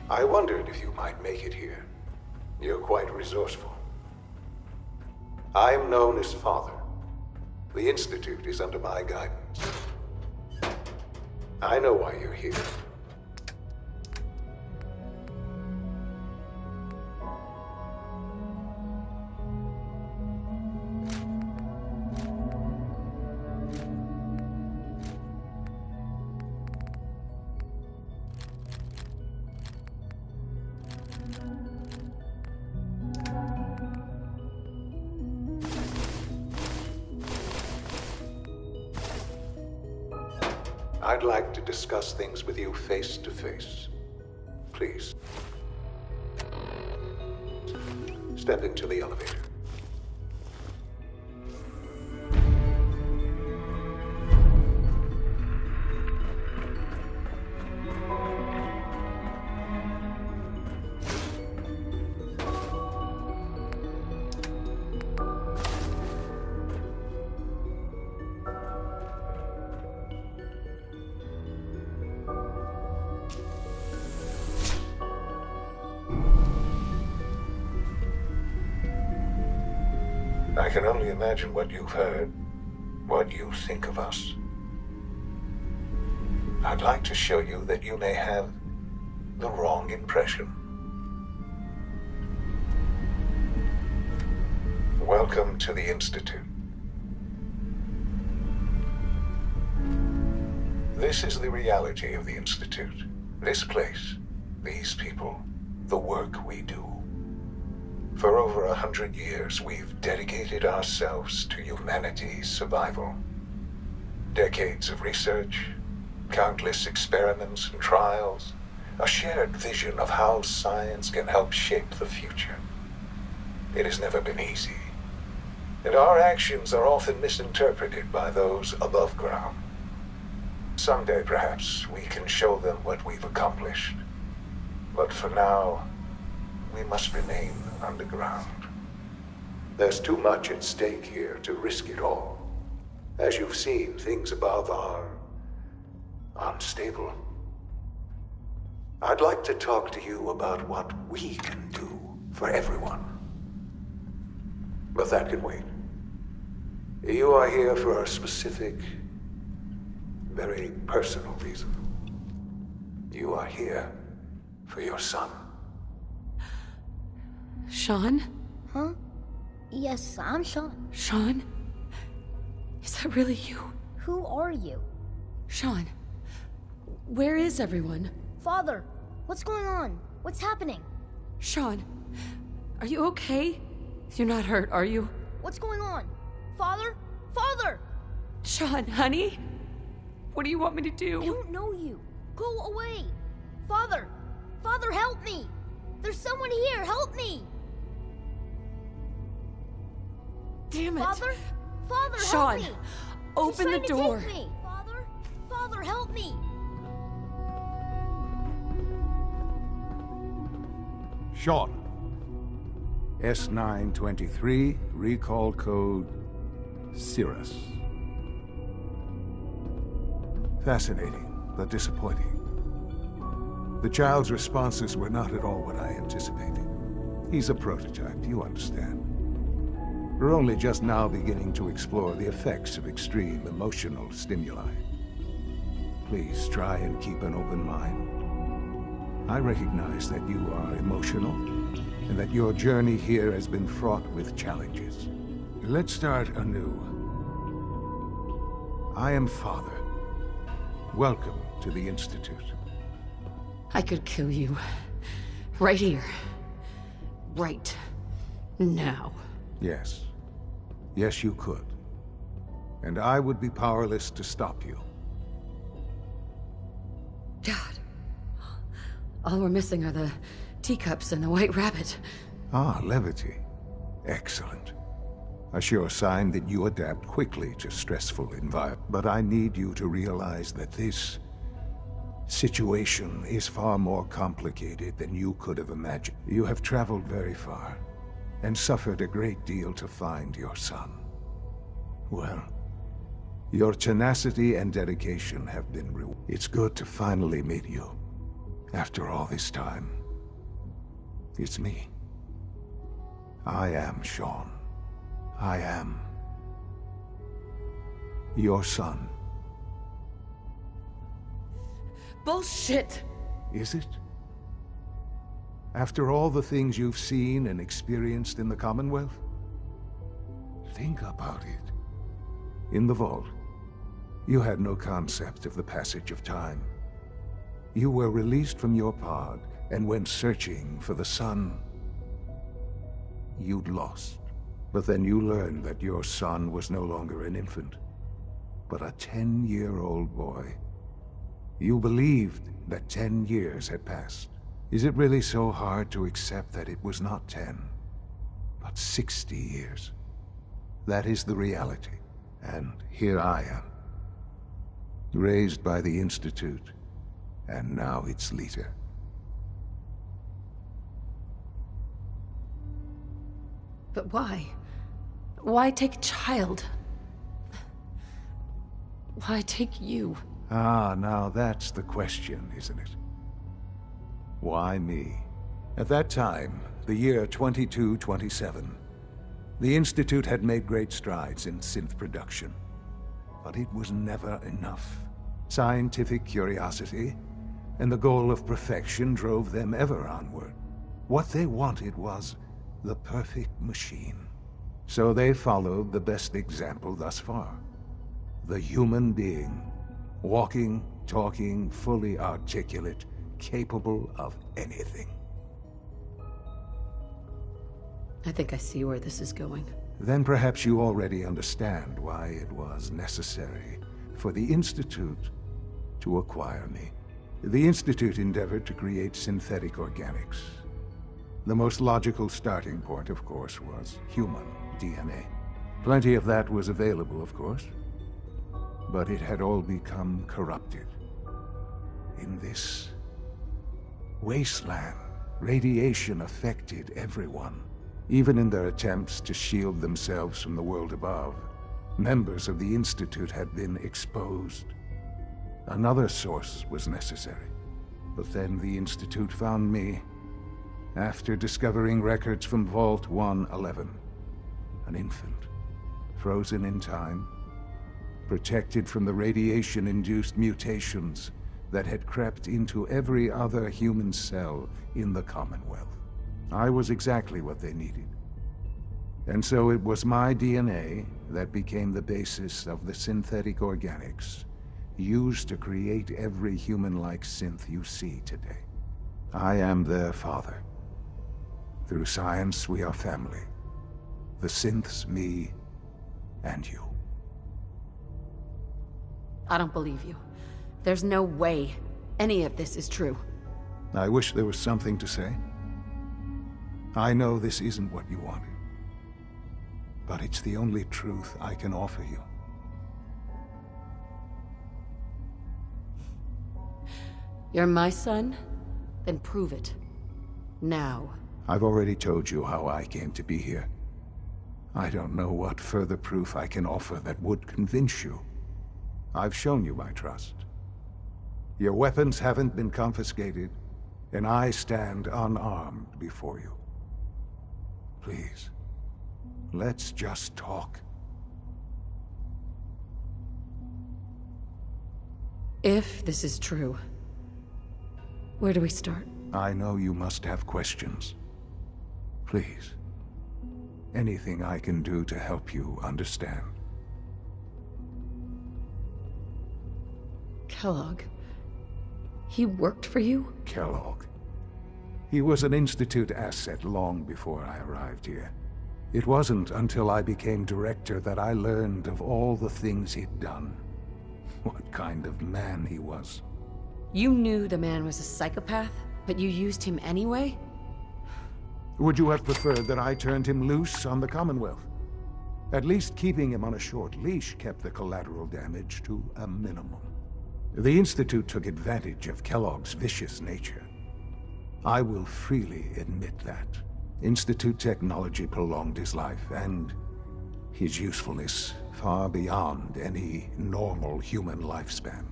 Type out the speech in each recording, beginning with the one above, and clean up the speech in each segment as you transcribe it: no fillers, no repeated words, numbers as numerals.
I wondered if you might make it here. You're quite resourceful. I'm known as Father. The Institute is under my guidance. I know why you're here. I'd like to discuss things with you face to face. Please. Step into the elevator. I can only imagine what you've heard, what you think of us. I'd like to show you that you may have the wrong impression. Welcome to the Institute. This is the reality of the Institute. This place, these people, the work we do. For over 100 years, we've dedicated ourselves to humanity's survival. Decades of research, countless experiments and trials, a shared vision of how science can help shape the future. It has never been easy, and our actions are often misinterpreted by those above ground. Someday, perhaps, we can show them what we've accomplished. But for now, we must remain underground. There's too much at stake here to risk it all. As you've seen, things above are unstable. I'd like to talk to you about what we can do for everyone. But that can wait. You are here for a specific, very personal reason. You are here for your son. Sean? Huh? Yes, I'm Sean. Sean? Is that really you? Who are you? Sean, where is everyone? Father, what's going on? What's happening? Sean, are you okay? You're not hurt, are you? What's going on? Father? Father! Sean, honey? What do you want me to do? I don't know you. Go away. Father! Father, help me! There's someone here, help me! Damn it. Father? Father, Sean, help me! open the door. Take me. Father? Father, help me! Sean. S923, recall code Cirrus. Fascinating, but disappointing. The child's responses were not at all what I anticipated. He's a prototype, you understand. We're only just now beginning to explore the effects of extreme emotional stimuli. Please try and keep an open mind. I recognize that you are emotional, and that your journey here has been fraught with challenges. Let's start anew. I am Father. Welcome to the Institute. I could kill you. Right here. Right now. Yes. Yes, you could. And I would be powerless to stop you. God. All we're missing are the teacups and the white rabbit. Ah, levity. Excellent. A sure sign that you adapt quickly to stressful environments. But I need you to realize that this situation is far more complicated than you could have imagined. You have traveled very far, and suffered a great deal to find your son. Well, your tenacity and dedication have been rewarded. It's good to finally meet you, after all this time. It's me. I am Sean. I am your son. Bullshit! Is it? After all the things you've seen and experienced in the Commonwealth? Think about it. In the vault, you had no concept of the passage of time. You were released from your pod and went searching for the sun you'd lost. But then you learned that your son was no longer an infant, but a 10-year-old boy. You believed that 10 years had passed. Is it really so hard to accept that it was not 10, but 60 years? That is the reality. And here I am, raised by the Institute, and now its leader. But why? Why take a child? Why take you? Ah, now that's the question, isn't it? Why me? At that time, the year 2227, the Institute had made great strides in synth production. But it was never enough. Scientific curiosity and the goal of perfection drove them ever onward. What they wanted was the perfect machine. So they followed the best example thus far. The human being. Walking, talking, fully articulate, capable of anything. I think I see where this is going. Then perhaps you already understand why it was necessary for the Institute to acquire me. The Institute endeavored to create synthetic organics. The most logical starting point, of course, was human DNA. Plenty of that was available, of course, but it had all become corrupted. In this wasteland, radiation affected everyone. Even in their attempts to shield themselves from the world above, members of the Institute had been exposed. Another source was necessary. But then the Institute found me after discovering records from Vault 111. An infant, frozen in time, protected from the radiation-induced mutations that had crept into every other human cell in the Commonwealth. I was exactly what they needed. And so it was my DNA that became the basis of the synthetic organics used to create every human-like synth you see today. I am their father. Through science, we are family. The synths, me, and you. I don't believe you. There's no way any of this is true. I wish there was something to say. I know this isn't what you wanted, but it's the only truth I can offer you. You're my son? Then prove it. Now. I've already told you how I came to be here. I don't know what further proof I can offer that would convince you. I've shown you my trust. Your weapons haven't been confiscated, and I stand unarmed before you. Please, let's just talk. If this is true, where do we start? I know you must have questions. Please, anything I can do to help you understand. Kellogg. He worked for you? Kellogg. He was an Institute asset long before I arrived here. It wasn't until I became director that I learned of all the things he'd done. What kind of man he was. You knew the man was a psychopath, but you used him anyway? Would you have preferred that I turned him loose on the Commonwealth? At least keeping him on a short leash kept the collateral damage to a minimum. The Institute took advantage of Kellogg's vicious nature. I will freely admit that. Institute technology prolonged his life, and his usefulness far beyond any normal human lifespan.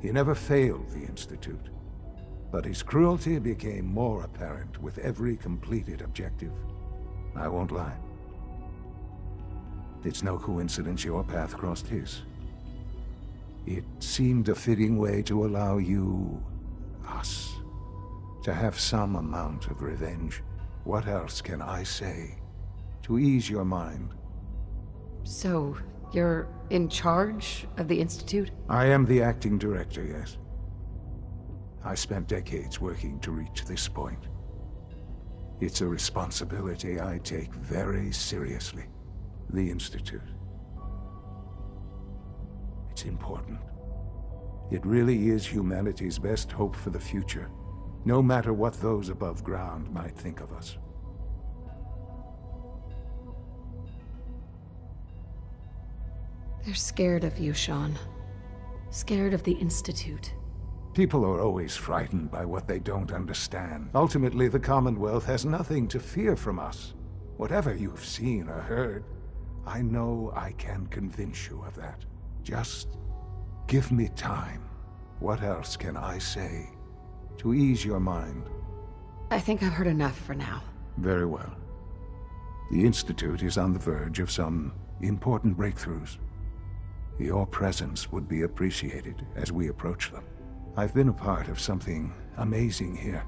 He never failed the Institute. But his cruelty became more apparent with every completed objective. I won't lie. It's no coincidence your path crossed his. It seemed a fitting way to allow you, us, to have some amount of revenge. What else can I say to ease your mind? So, you're in charge of the Institute? I am the acting director, yes. I spent decades working to reach this point. It's a responsibility I take very seriously. The Institute. It's important. It really is humanity's best hope for the future, no matter what those above ground might think of us. They're scared of you, Sean. Scared of the Institute. People are always frightened by what they don't understand. Ultimately, the Commonwealth has nothing to fear from us. Whatever you've seen or heard, I know I can convince you of that. Just give me time. What else can I say to ease your mind? I think I've heard enough for now. Very well. The Institute is on the verge of some important breakthroughs. Your presence would be appreciated as we approach them. I've been a part of something amazing here.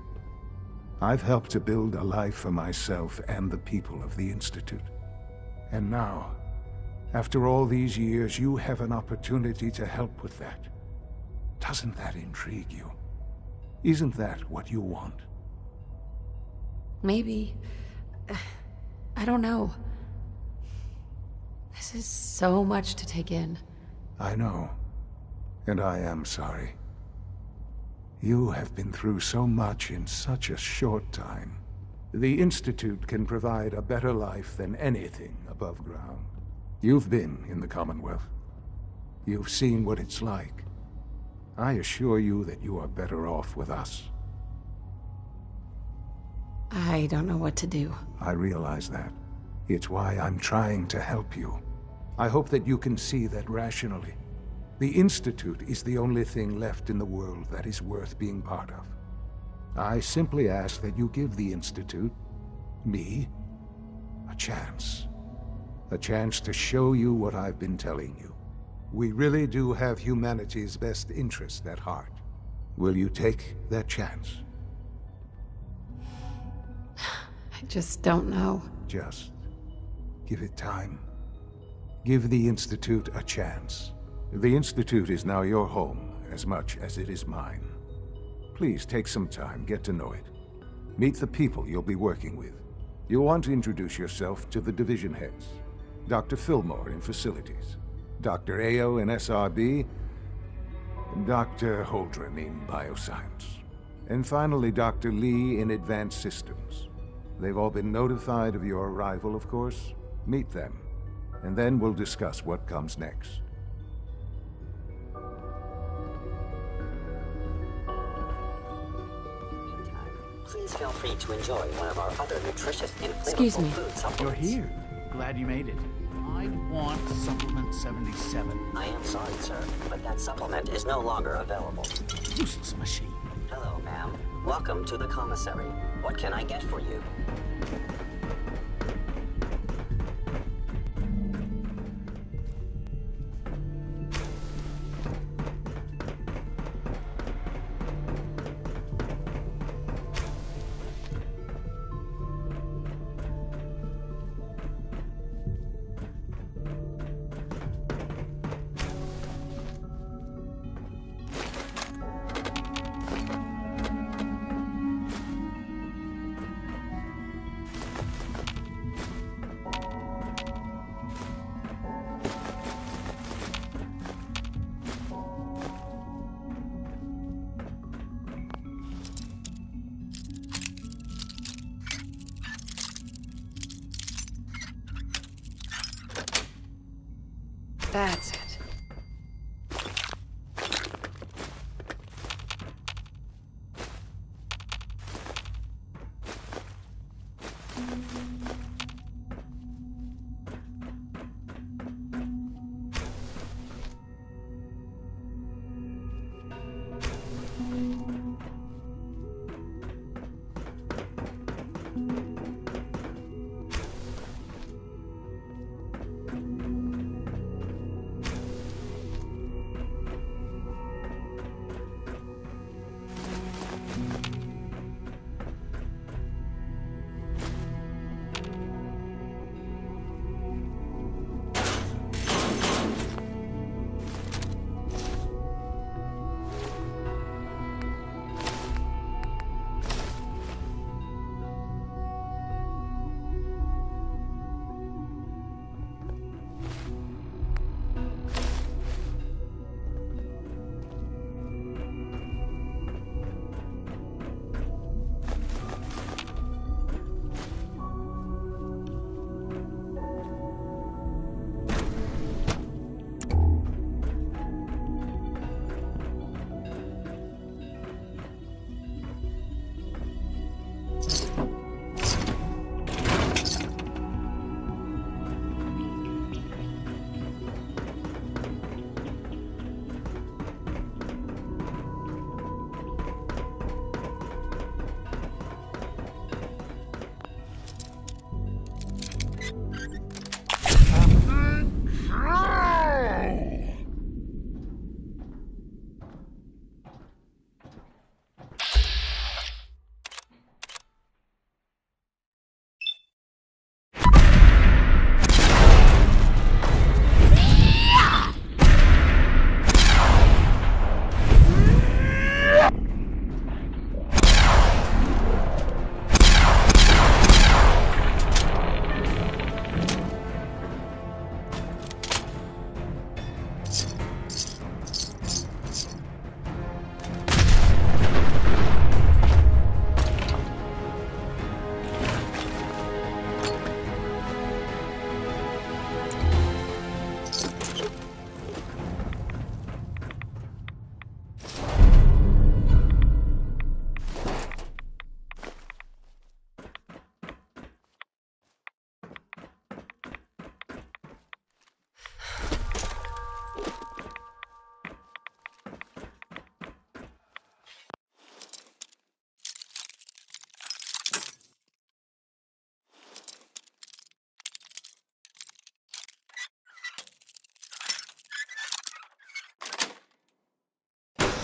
I've helped to build a life for myself and the people of the Institute. And now, after all these years, you have an opportunity to help with that. Doesn't that intrigue you? Isn't that what you want? Maybe. I don't know. This is so much to take in. I know. And I am sorry. You have been through so much in such a short time. The Institute can provide a better life than anything above ground. You've been in the Commonwealth. You've seen what it's like. I assure you that you are better off with us. I don't know what to do. I realize that. It's why I'm trying to help you. I hope that you can see that rationally. The Institute is the only thing left in the world that is worth being part of. I simply ask that you give the Institute, me, a chance. A chance to show you what I've been telling you. We really do have humanity's best interest at heart. Will you take that chance? I just don't know. Just give it time. Give the Institute a chance. The Institute is now your home as much as it is mine. Please take some time, get to know it. Meet the people you'll be working with. You'll want to introduce yourself to the division heads. Dr. Fillmore in Facilities, Dr. Ayo in SRB, Dr. Holdren in Bioscience, and finally Dr. Lee in Advanced Systems. They've all been notified of your arrival, of course. Meet them, and then we'll discuss what comes next. Please feel free to enjoy one of our other nutritious and Excuse flavorful me. food supplements. You're here. Glad you made it. I want supplement 77. I am sorry, sir, but that supplement is no longer available. Useless machine. Hello, ma'am. Welcome to the commissary. What can I get for you? That's it.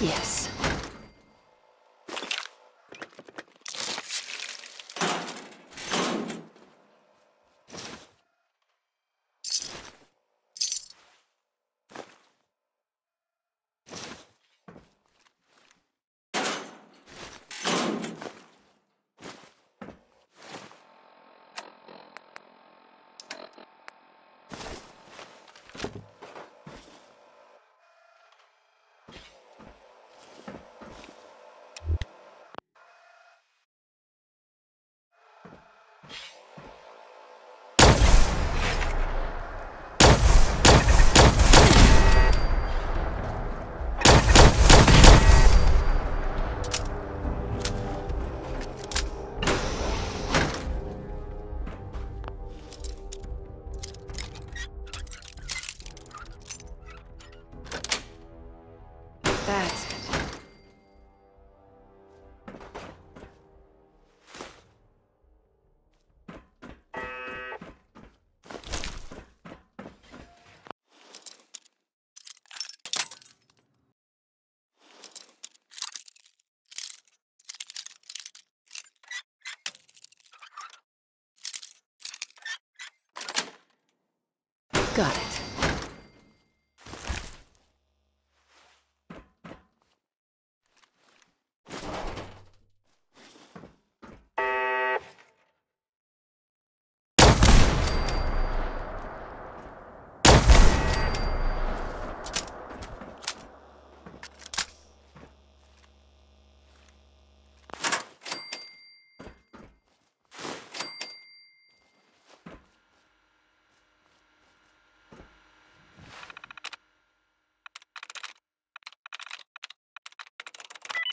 Yes. That's it. Got it.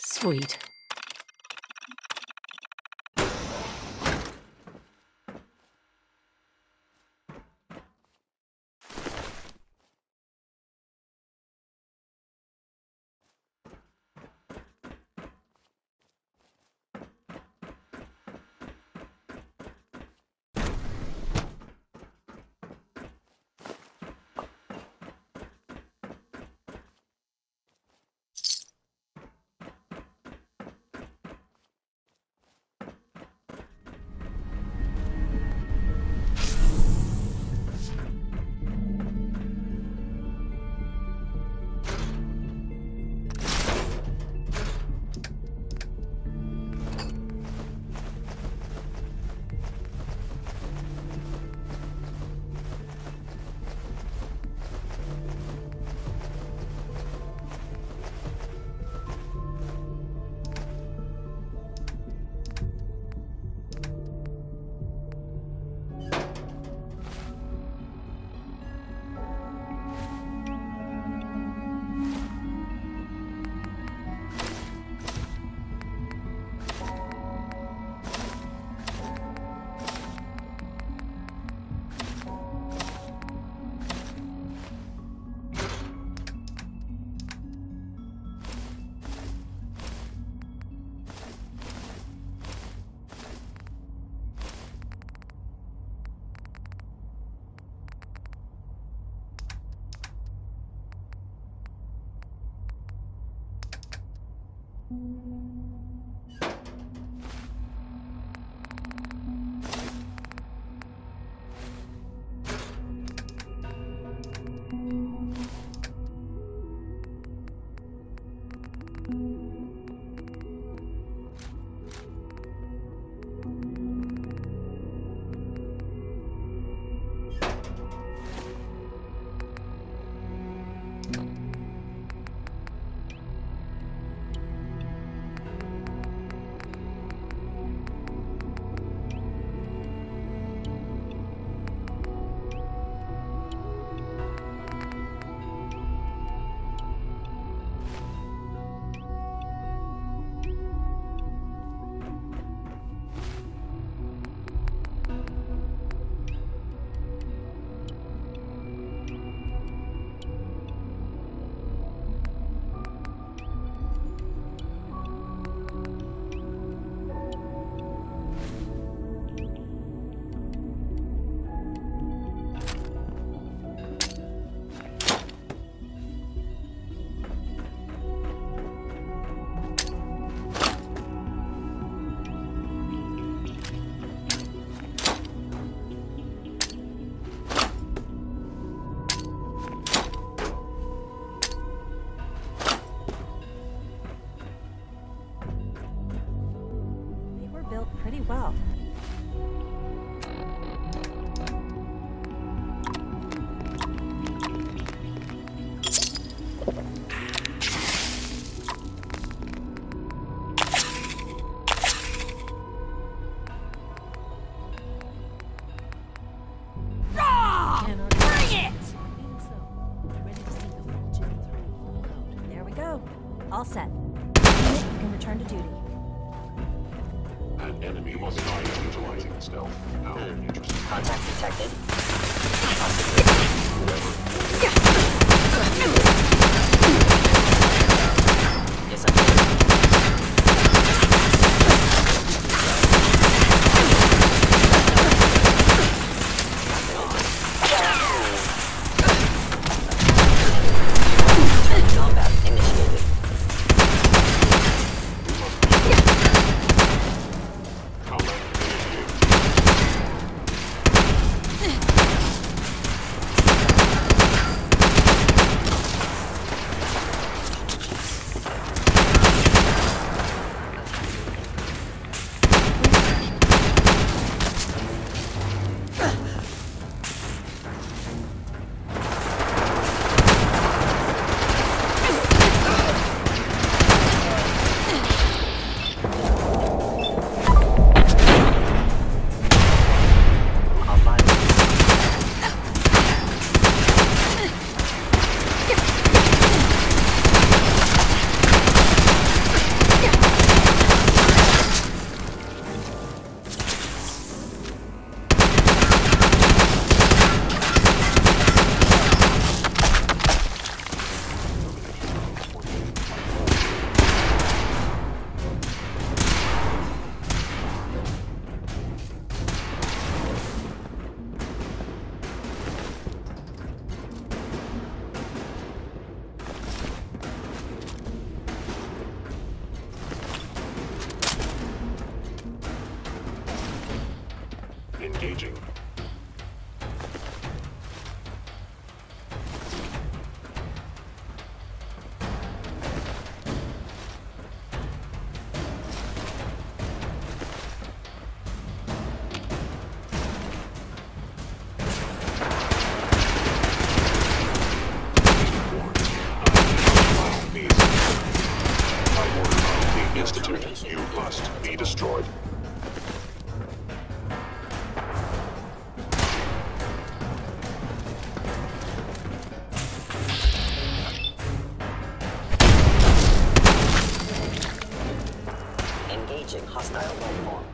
Sweet. built pretty well. All set. Unit, you can return to duty. An enemy was not utilizing stealth. How interesting. Contact detected. Disappeared. Combat initiated. Engaging. The Institute, you must be destroyed. Engaging hostile life form.